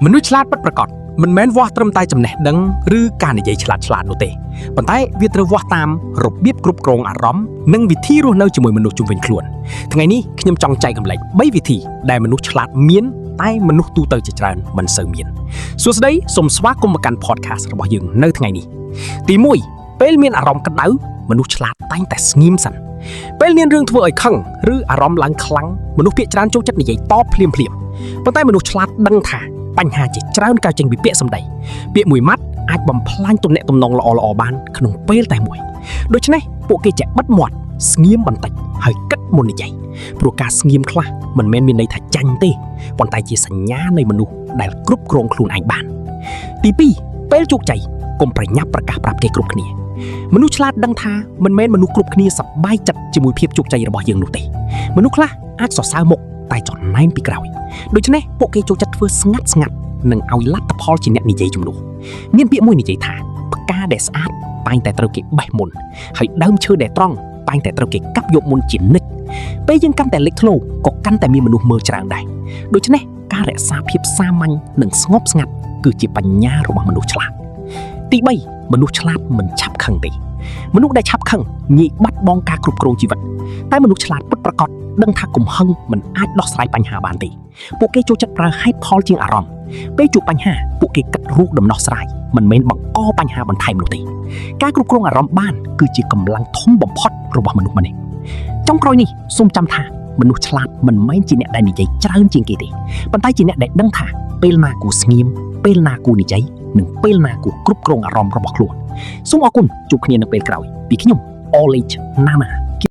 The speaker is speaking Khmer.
មនុស្សឆ្លាតពិតប្រាកដមិនមែនវាស់ត្រឹមតែចំណេះដឹងឬការនិយាយឆ្លាតៗនោះទេប៉ុន្តែវាត្រូវវាស់តាមរបៀបគ្រប់គ្រងអារម្មណ៍និងវិធីរស់នៅជាមួយមនុស្សជុំវិញខ្លួនថ្ងៃនេះខ្ញុំចង់ចែកកម្លែក3វិធីដែលមនុស្សឆ្លាតមានតែមនុស្សទូទៅជាច្រើនមិនសូវមានសួស្តីសូមស្វាគមន៍មកកាន់ podcast របស់យើងនៅថ្ងៃនេះទី1ពេលមានអារម្មណ៍ក្តៅមនុស្សឆ្លាតតែងតែស្ងៀមសិនពេលមានរឿងធ្វើឲ្យខឹងឬអារម្មណ៍ឡើងខ្លាំងមនុស្សភាគច្រើនចូលចិត្តនិយាយតបភ្លាមៗប៉ុន្តែមនុស្សឆ្លាតដឹងថាបញ្ហាជាច្រើនកើតចេញពីពាក្យសម្ដីពាក្យមួយម៉ាត់អាចបំផ្លាញទំនាក់ទំនងល្អៗបានក្នុងពេលតែមួយដូច្នេះពួកគេចេះបិទមាត់ស្ងៀមបន្តិចហើយគិតមុននិយាយព្រោះការស្ងៀមខ្លះមិនមែនមានន័យថាចាញ់ទេប៉ុន្តែជាសញ្ញានៃមនុស្សដែលគ្រប់គ្រងខ្លួនឯងបានទី2ពេលជោគជ័យកុំប្រញាប់ប្រកាសប្រាប់គេគ្រប់គ្នាមនុស្សឆ្លាតដឹងថាមិនមែនមនុស្សគ្រប់គ្នាសប្បាយចិត្តជាមួយភាពជោគជ័យរបស់យើងនោះទេមនុស្សខ្លះអាចសរសើរមុខតែចំណែនពីក្រោយដូច្នេះពួកគេចូលចិត្តធ្វើស្ងាត់និងឲ្យលទ្ធផលជាអ្នកនិយាយជំនួសមានពាក្យមួយនិយាយថាផ្កាដែលស្អាតតែងតែត្រូវគេបេះមុនហើយដើមឈើដែលត្រង់តែងតែត្រូវគេកាប់យកមុនជានិច្ចពេលយើងកាន់តែលេចធ្លោក៏កាន់តែមានមនុស្សមើលច្រើនដែរដូច្នេះការរក្សាភាពសាមញ្ញនិងស្ងប់ស្ងាត់គឺជាបញ្ញារបស់មនុស្សឆ្លាតទី3មនុស្សឆ្លាតមិនឆាប់ខឹងទេមនុស្សដែលឆាប់ខឹងងាយបាត់បង់ការគ្រប់គ្រងជីវិតតែមនុស្សឆ្លាតពិតប្រាកដដឹងថាកំហឹងមិនអាចដោះស្រាយបញ្ហាបានទេពួកគេចូលចិត្តប្រើហេតុផលជាងអារម្មណ៍ពេលជួបបញ្ហាពួកគេគិតរកដំណោះស្រាយមិនមែនបង្កបញ្ហាបន្ថែមនោះទេការគ្រប់គ្រងអារម្មណ៍បានគឺជាកម្លាំងធំបំផុតរបស់មនុស្សម្នាក់ចុងក្រោយនេះសូមចាំថាមនុស្សឆ្លាតមិនមែនជាអ្នកដែលនិយាយច្រើនជាងគេទេប៉ុន្តែជាអ្នកដែលដឹងថាពេលណាគួរស្ងៀមពេលណាគួរនិយាយនិងពេលណាគួរគ្រប់គ្រងអារម្មណ៍របស់ខ្លួនសូមអរគុណជួបគ្នានៅពេលក្រោយពីខ្ញុំ All Age Nana